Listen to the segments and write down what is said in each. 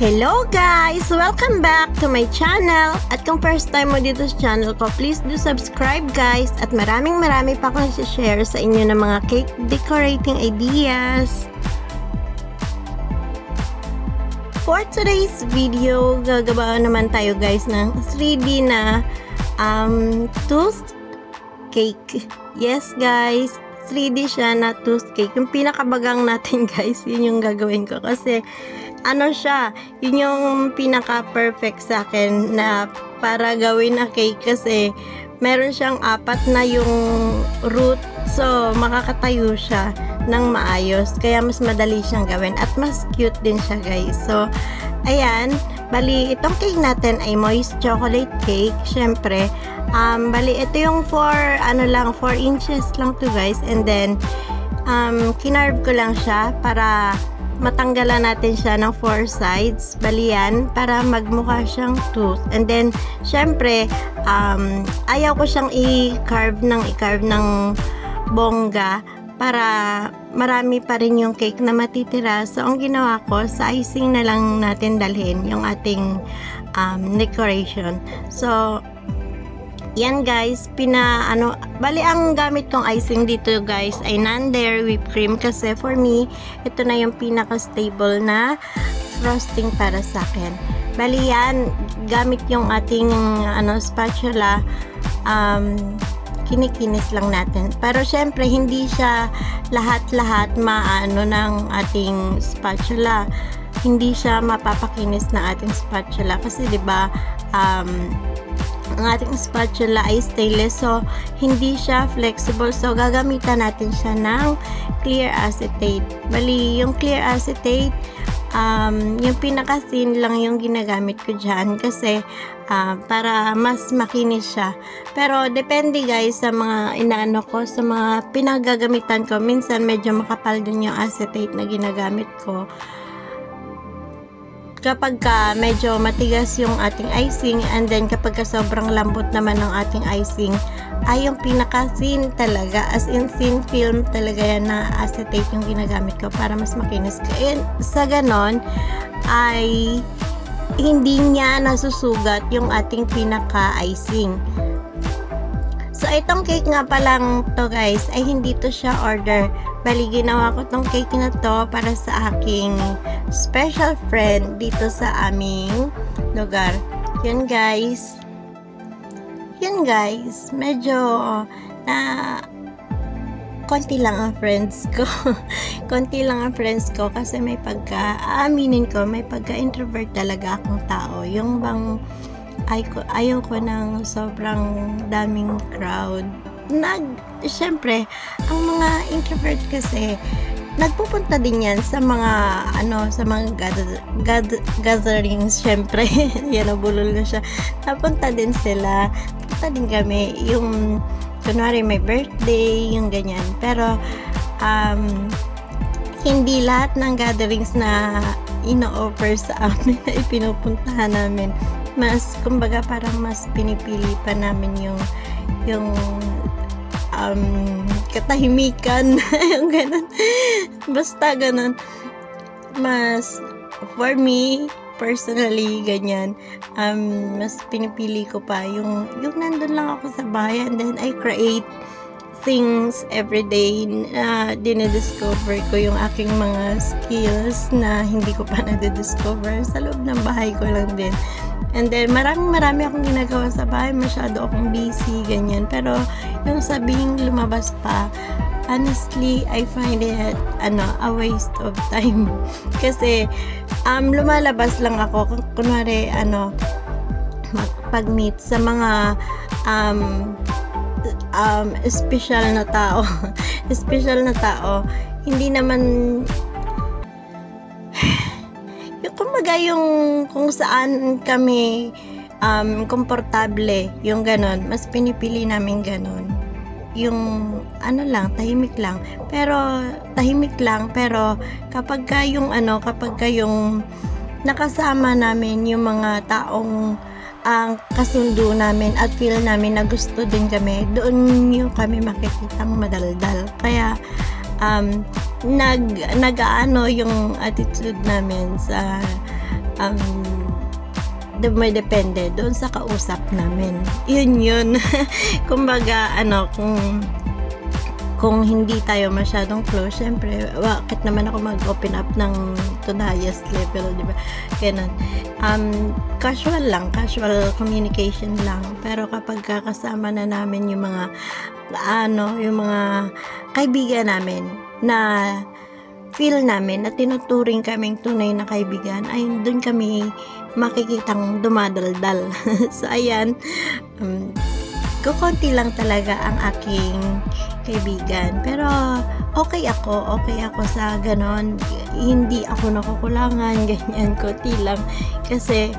Hello guys! Welcome back to my channel. At kung first time mo dito sa channel ko, please do subscribe guys. At maraming pa akong share sa inyo ng mga cake decorating ideas. For today's video, gagawa naman tayo guys ng 3D na tooth cake. Yes guys, 3D siya na tooth cake. Yung pinakabagang natin guys, yun yung gagawin ko. Kasi ano siya, yun yung pinaka-perfect sa akin na para gawin na cake kasi meron siyang apat na yung root. So, makakatayo siya ng maayos. Kaya mas madali siyang gawin at mas cute din siya guys. So, ayan. Bali, itong cake natin ay moist chocolate cake. Syempre, bali, ito yung 4 inches lang to guys. And then, kinarve ko lang siya para matanggalan natin siya ng 4 sides. Bali yan, para magmukha siyang tooth. And then, syempre, ayaw ko siyang i-carve ng bongga para marami pa rin yung cake na matitira. So, ang ginawa ko, sa icing na lang natin dalhin yung ating decoration. So, yan guys, bali ang gamit kong icing dito guys ay non-dairy whipped cream kasi for me, ito na yung pinaka-stable na frosting para sa akin. Bali yan, gamit yung ating spatula, kinikinis lang natin. Pero syempre, hindi siya lahat-lahat maano ng ating spatula. Hindi siya mapapakinis ng ating spatula kasi 'di ba, ang ating spatula ay stainless, so hindi siya flexible. So gagamitan natin siya ng clear acetate. Bali, yung clear acetate, yung pinaka-thin lang yung ginagamit ko dyan kasi para mas makinis siya. Pero depende guys sa mga inaano ko, sa mga pinagagamitan ko. Minsan medyo makapal din yung acetate na ginagamit ko. Kapag medyo matigas yung ating icing, and then kapag sobrang lambot naman ng ating icing, ay yung pinaka-thin talaga, as in thin film talaga yan na acetate yung ginagamit ko para mas makinis. Kaya sa ganon ay hindi niya nasusugat yung ating pinaka-icing. So, itong cake nga palang to guys, ay hindi to siya order. Bali, ginawa ko tong cake na to para sa aking special friend dito sa aming lugar. Yun guys. Medyo konti lang ang friends ko. Konti lang ang friends ko kasi may aaminin ko, may pagka-introvert talaga akong tao. Yung bang ayaw ko ng sobrang daming crowd. Syempre, ang mga introvert kasi nagpupunta din yan sa mga gatherings. Syempre, yan, bulol na siya. Napunta din sila. Punta din kami. Yung kunwari may birthday, yung ganyan. Pero hindi lahat ng gatherings na ino-offer sa amin ay pinupuntahan namin. Mas, kumbaga, parang mas pinipili pa namin yung katahimikan. Yung ganun. Basta ganun. Mas, for me, personally, ganyan. Mas pinipili ko pa yung nandun lang ako sa bahay, and then I create things everyday na dinediscover ko yung aking mga skills na hindi ko pa nadidiscover sa loob ng bahay ko lang din. And then, marami akong ginagawa sa bahay. Masyado akong busy, ganyan. Pero, yung sabing lumabas pa, honestly, I find it, a waste of time. Kasi, lumalabas lang ako. Kunwari, pag-meet sa mga, special na tao. Special na tao. Hindi naman, kumbaga yung kung saan kami komportable, yung ganon, mas pinipili namin ganon. Yung tahimik lang. Pero kapag yung nakasama namin yung mga taong ang kasundo namin at feel namin na gusto din kami, doon yung kami makikitang madaldal. Kaya nag-aano yung attitude namin sa um, may depende doon sa kausap namin. Yun. Kumbaga, kung hindi tayo masyadong close, syempre, bakit naman ako mag-open up ng to the highest level, di ba? Ganun. Casual communication lang. Pero kapag kasama na namin yung mga kaibigan namin na feel namin na tinuturing kaming tunay na kaibigan, ay doon kami makikitang dumadaldal. So, ayan, kukunti lang talaga ang aking kaibigan. Pero, okay ako sa ganon. Hindi ako nakukulangan, ganyan, kunti lang. Kasi,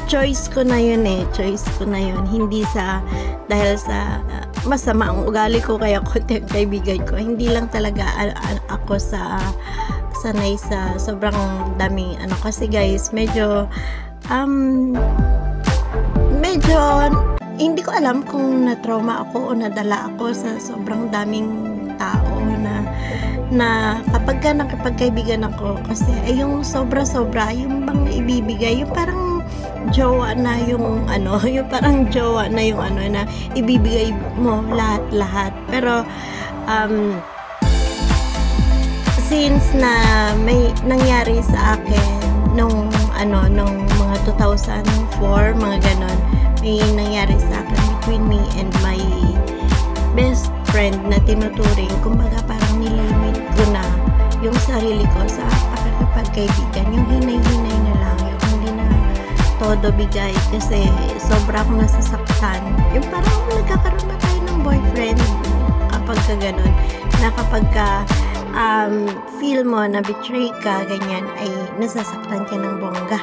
choice ko na yun. Hindi dahil sa masama ang ugali ko, kaya konti ang kaibigan ko. Hindi lang talaga ako sanay sa sobrang daming kasi guys, medyo hindi ko alam kung na-trauma ako o nadala ako sa sobrang daming tao na kapag nakipagkaibigan ako, kasi ay yung sobra-sobra, yung bang ibibigay, yung parang jowa na yung yung parang jowa na yung na ibibigay mo lahat. Pero since na may nangyari sa akin nung mga 2004, mga ganon, may nangyari sa akin between me and my best friend na tinuturing, kumbaga parang nilimit ko na yung sarili ko sa pakikipagkaibigan, yung hinay-hinay na lang, yung hindi na todo bigay, kasi sobra akong nasasaktan. Yung parang nagkakaroon na tayo ng boyfriend kapag ka ganun, na kapag ka feel mo na betray ka, ganyan, ay nasasaktan ka ng bongga.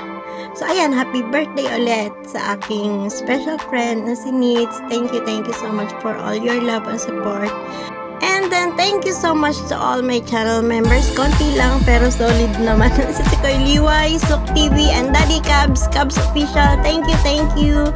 So, ayan, happy birthday ulit sa aking special friend na si Nitz. Thank you so much for all your love and support. And then, thank you so much to all my channel members. Konti lang, pero solid naman. Si Koy Liway, Suk TV, and Daddy Cubs Official. Thank you.